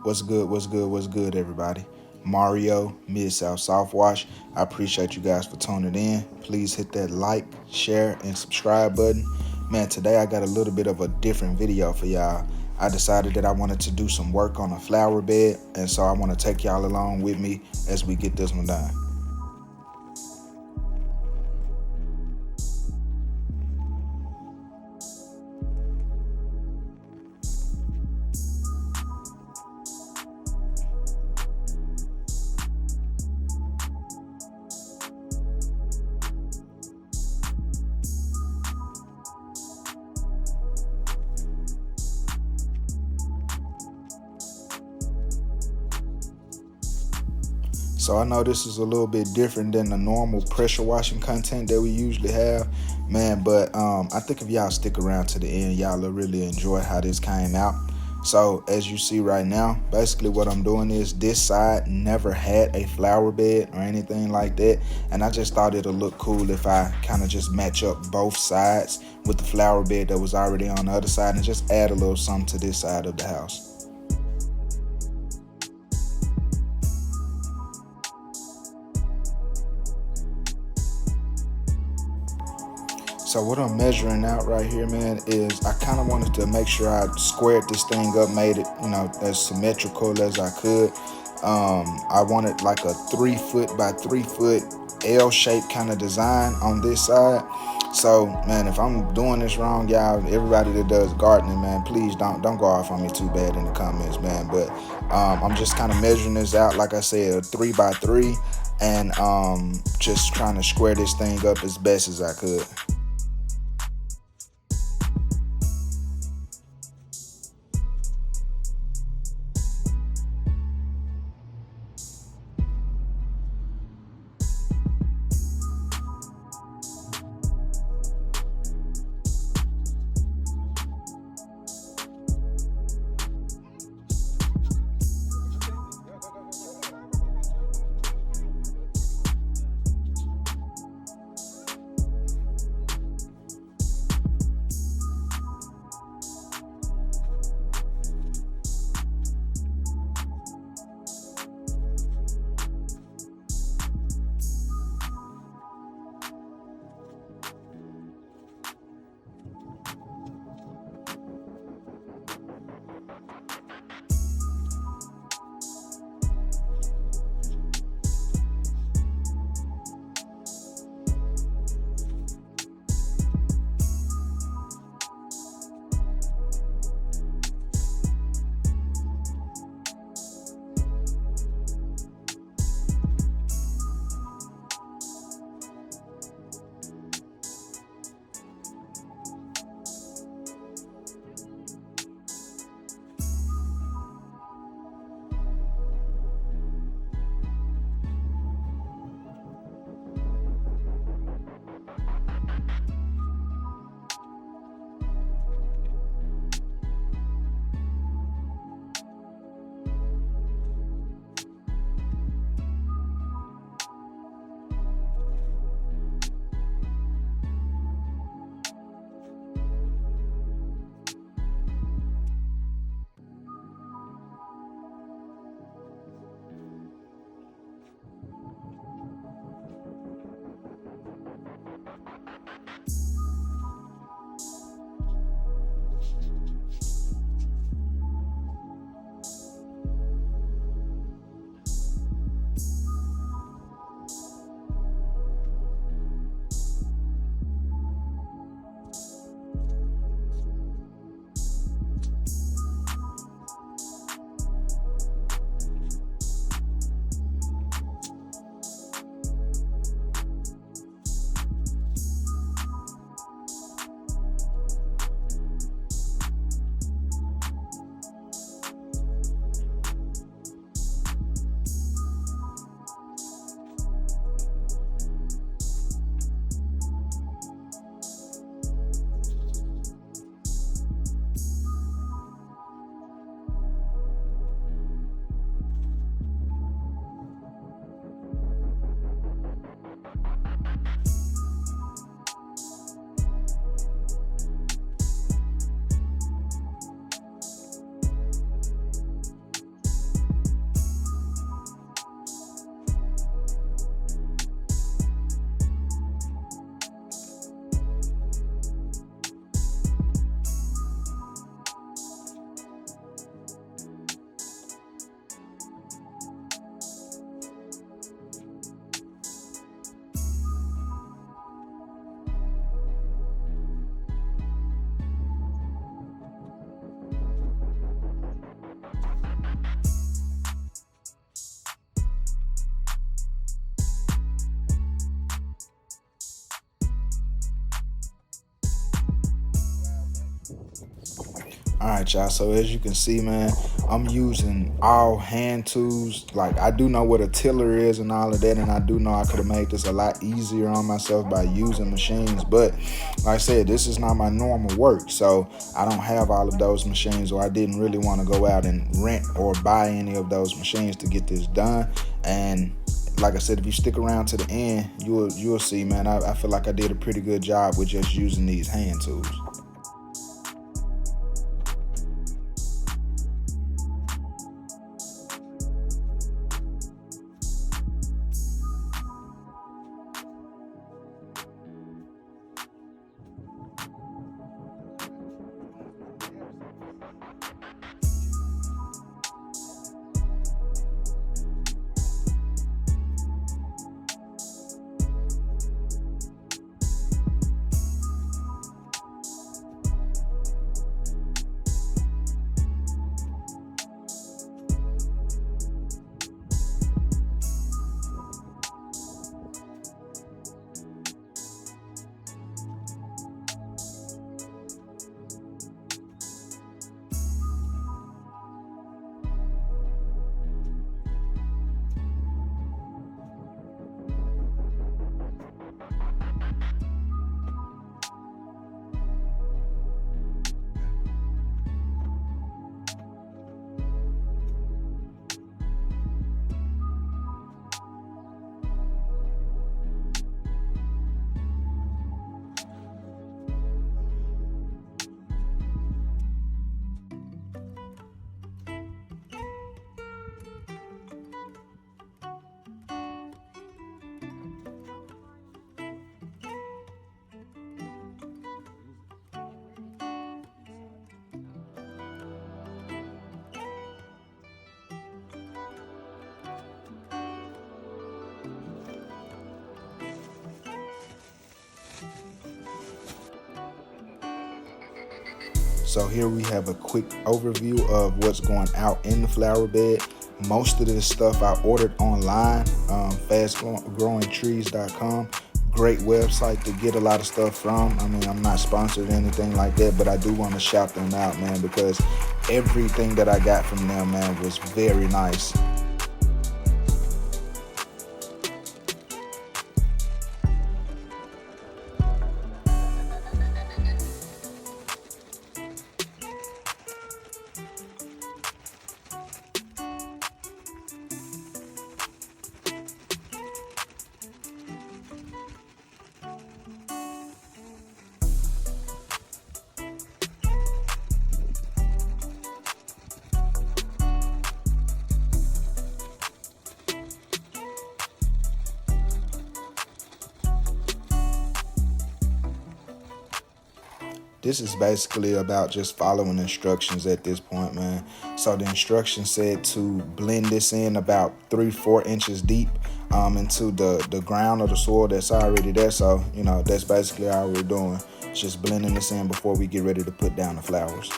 What's good, everybody? Mario, Mid-South Softwash. I appreciate you guys for tuning in. Please hit that like, share, and subscribe button. Man, today I got a little bit of a different video for y'all. I decided that I wanted to do some work on a flower bed, and so I want to take y'all along with me as we get this one done. So I know this is a little bit different than the normal pressure washing content that we usually have, man, but I think if y'all stick around to the end, y'all will really enjoy how this came out. So as you see right now, basically what I'm doing is this side never had a flower bed or anything like that, and I just thought it'll look cool if I kind of just match up both sides with the flower bed that was already on the other side and just add a little something to this side of the house. So what I'm measuring out right here, man, is I kind of wanted to make sure I squared this thing up, made it, as symmetrical as I could. I wanted like a 3 foot by 3 foot L-shaped kind of design on this side. So, man, if I'm doing this wrong, y'all, everybody that does gardening, man, please don't go off on me too bad in the comments, man. But I'm just kind of measuring this out, like I said, a 3 by 3, and just trying to square this thing up as best as I could. All right, y'all. So as you can see, man, I'm using all hand tools. Like, I do know what a tiller is and all of that, and I do know I could have made this a lot easier on myself by using machines. But like I said, this is not my normal work, so I don't have all of those machines, or I didn't really want to go out and rent or buy any of those machines to get this done. And like I said, if you stick around to the end, you'll see, man. I feel like I did a pretty good job with just using these hand tools. So here we have a quick overview of what's going out in the flower bed. Most of this stuff I ordered online, fastgrowingtrees.com. Great website to get a lot of stuff from. I mean, I'm not sponsored or anything like that, but I do want to shout them out, man, because everything that I got from them, man, was very nice. This is basically about just following instructions at this point, man. So the instructions said to blend this in about 3-4 inches deep into the ground or the soil that's already there. So, that's basically all we're doing. Just blending this in before we get ready to put down the flowers.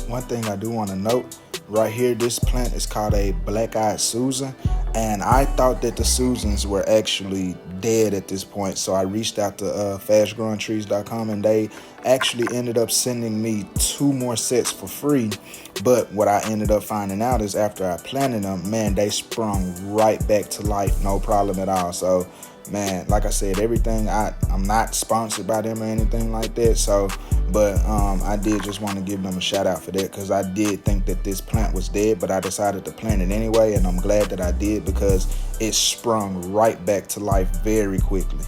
One thing I do want to note right here, this plant is called a black-eyed Susan, and I thought that the Susans were actually dead at this point, so I reached out to fastgrowingtrees.com, and they actually ended up sending me 2 more sets for free. But what I ended up finding out is after I planted them, man, they sprung right back to life, no problem at all. So man, like I said, everything, I'm not sponsored by them or anything like that, so but I did just want to give them a shout out for that, because I did think that this plant was dead, but I decided to plant it anyway, and I'm glad that I did, because it sprung right back to life very quickly.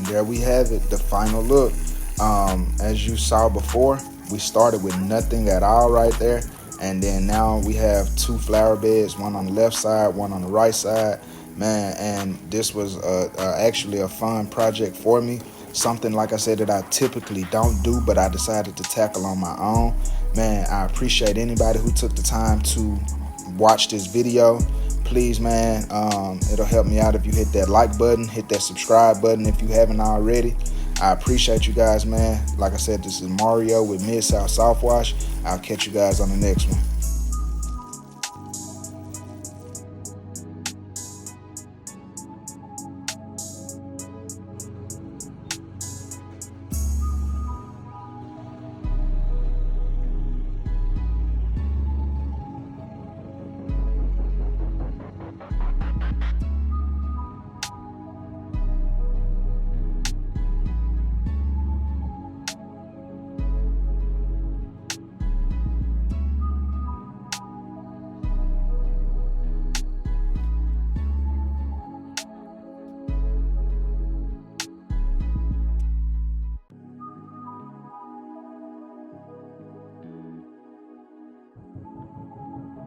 And there we have it, the final look. As you saw before, we started with nothing at all right there, and then now we have 2 flower beds, one on the left side, one on the right side, man. And this was actually a fun project for me, something, like I said, that I typically don't do, but I decided to tackle on my own. Man, I appreciate anybody who took the time to watch this video. Please, man, it'll help me out if you hit that like button, hit that subscribe button if you haven't already. I appreciate you guys, man. Like I said, this is Mario with Mid-South Softwash. I'll catch you guys on the next one.